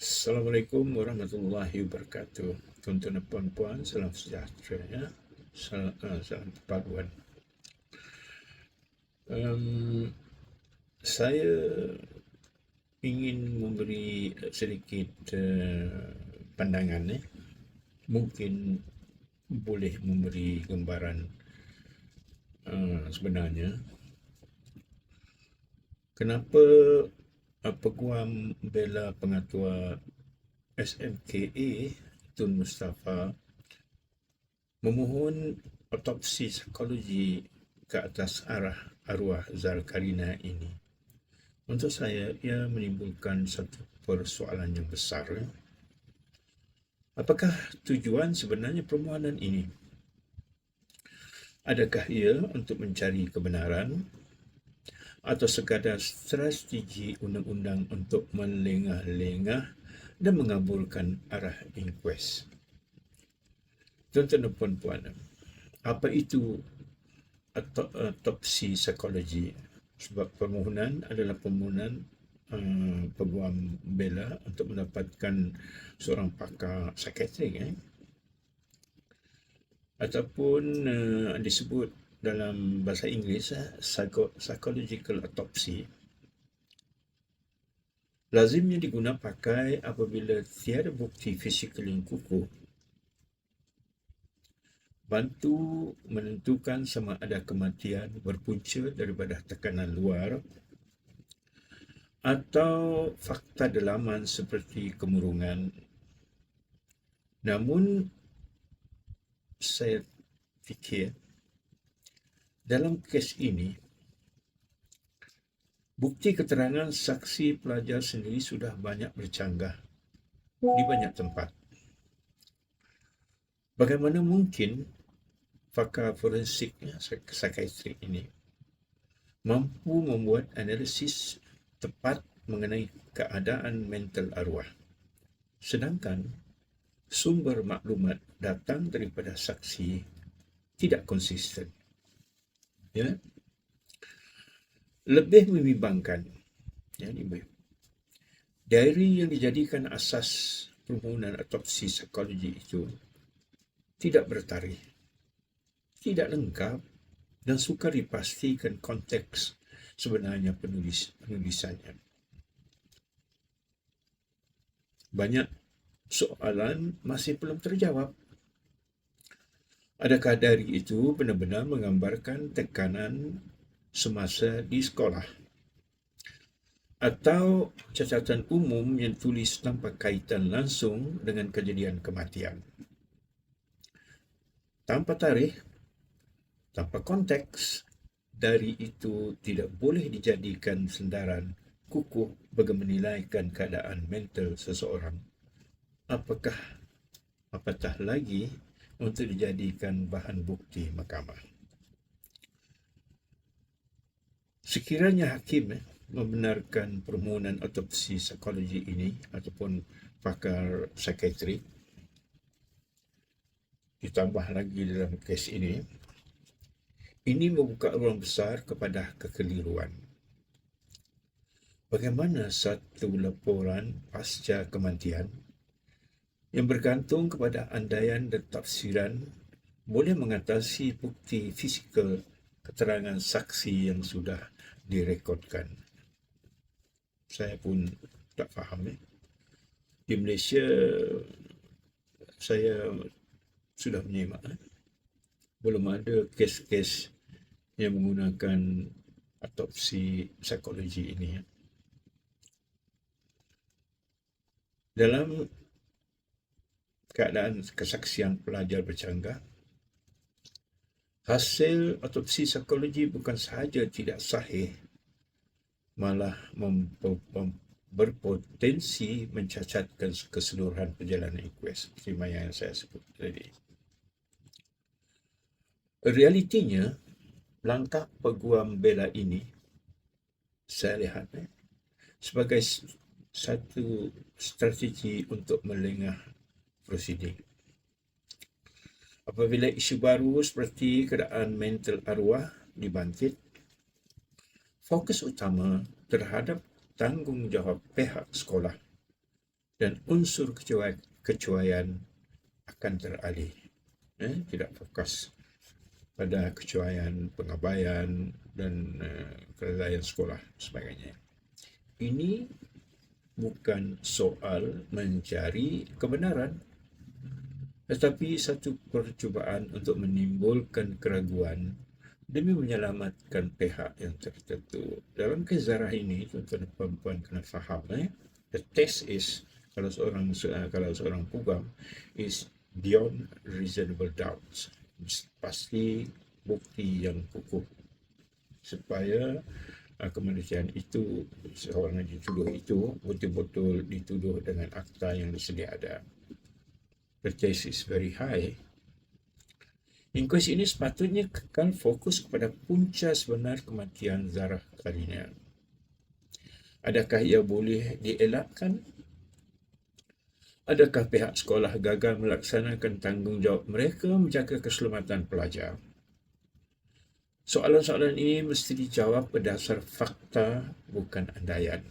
Assalamualaikum warahmatullahi wabarakatuh. Tuan-tuan dan puan-puan, salam sejahtera ya. Salam perpaduan. Um, saya ingin memberi sedikit pandangan. Mungkin boleh memberi gambaran sebenarnya. Kenapa Peguam Bela Pengatua SMKA Tun Mustafa memohon otopsi psikologi ke atas arwah Zarkarina ini? Untuk saya, ia menimbulkan satu persoalan yang besar. Apakah tujuan sebenarnya permohonan ini? Adakah ia untuk mencari kebenaran atau sekadar strategi undang-undang untuk melengah-lengah dan mengabulkan arah inkuest? Tuan-tuan dan puan-puan, apa itu otopsi psikologi? Sebab permohonan adalah permohonan peguam bela untuk mendapatkan seorang pakar psikiatrik ataupun disebut dalam bahasa Inggeris psychological autopsy. Lazimnya diguna pakai apabila tiada bukti fizikal yang kukuh bantu menentukan sama ada kematian berpunca daripada tekanan luar atau fakta dalaman seperti kemurungan. Namun, saya fikir dalam kes ini, bukti keterangan saksi pelajar sendiri sudah banyak bercanggah di banyak tempat. Bagaimana mungkin pakar forensik psikiatrik ini mampu membuat analisis tepat mengenai keadaan mental arwah, sedangkan sumber maklumat datang daripada saksi tidak konsisten? Ya, lebih membimbangkan, diary yang dijadikan asas permohonan otopsi psikologi itu tidak bertarikh, tidak lengkap dan sukar dipastikan konteks sebenarnya penulisannya. Banyak soalan masih belum terjawab. Adakah diary itu benar-benar menggambarkan tekanan semasa di sekolah? Atau catatan umum yang tulis tanpa kaitan langsung dengan kejadian kematian? Tanpa tarikh, tanpa konteks, diary itu tidak boleh dijadikan sandaran kukuh bagi menilaikan keadaan mental seseorang. Apatah lagi untuk dijadikan bahan bukti mahkamah. Sekiranya hakim membenarkan permohonan otopsi psikologi ini ataupun pakar psikiatrik, ditambah lagi dalam kes ini membuka ruang besar kepada kekeliruan. Bagaimana satu laporan pasca kematian yang bergantung kepada andaian dan tafsiran boleh mengatasi bukti fizikal keterangan saksi yang sudah direkodkan? Saya pun tak faham. Di Malaysia, saya sudah menyimak, belum ada kes-kes yang menggunakan otopsi psikologi ini. Dalam keadaan kesaksian pelajar bercanggah, hasil otopsi psikologi bukan sahaja tidak sahih, malah berpotensi mencacatkan keseluruhan perjalanan inkuest, seperti yang saya sebut tadi. Realitinya, langkah peguam bela ini saya lihat sebagai satu strategi untuk melengah prosiding. Apabila isu baru seperti keadaan mental arwah dibangkit, fokus utama terhadap tanggungjawab pihak sekolah dan unsur kecuaian akan teralih. Tidak fokus pada kecuaian, pengabaian dan kelalaian sekolah sebagainya. Ini bukan soal mencari kebenaran, tetapi satu percubaan untuk menimbulkan keraguan demi menyelamatkan pihak yang tertentu. Dalam kes Zarah ini, tuan-tuan dan puan-puan kena faham, the test is, kalau seorang peguam, is beyond reasonable doubts. Pasti bukti yang kukuh supaya kemanusiaan itu, seorang yang dituduh itu betul-betul dituduh dengan akta yang disedia ada. The case is very high. Inkuis ini sepatutnya kekal fokus kepada punca sebenar kematian Zarah Karina. Adakah ia boleh dielakkan? Adakah pihak sekolah gagal melaksanakan tanggungjawab mereka menjaga keselamatan pelajar? Soalan-soalan ini mesti dijawab berdasar fakta, bukan andaian.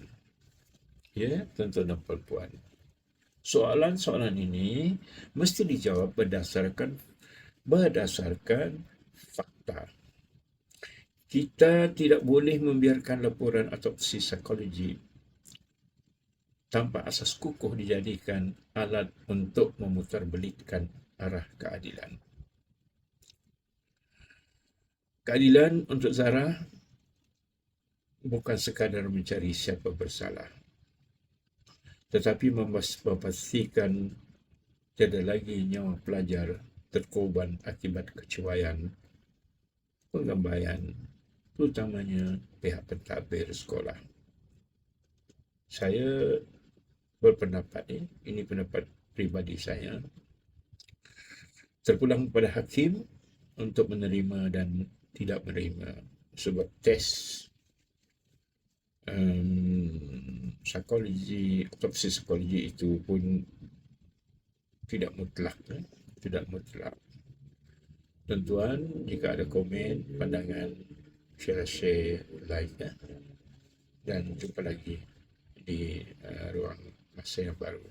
Ya, tuan-tuan dan puan-puan. Soalan-soalan ini mesti dijawab berdasarkan fakta. Kita tidak boleh membiarkan laporan autopsi psikologi tanpa asas kukuh dijadikan alat untuk memutarbelitkan arah keadilan. Keadilan untuk Zarah bukan sekadar mencari siapa bersalah, tetapi memastikan tiada lagi nyawa pelajar terkorban akibat kecuaian, pengabaian, terutamanya pihak pentadbir sekolah. Saya berpendapat, ini pendapat pribadi saya, terpulang kepada hakim untuk menerima dan tidak menerima, sebab tes psikologi, autopsi psikologi itu pun tidak mutlak. Tuan-tuan, jika ada komen, pandangan, share like, dan jumpa lagi di ruang masa yang baru.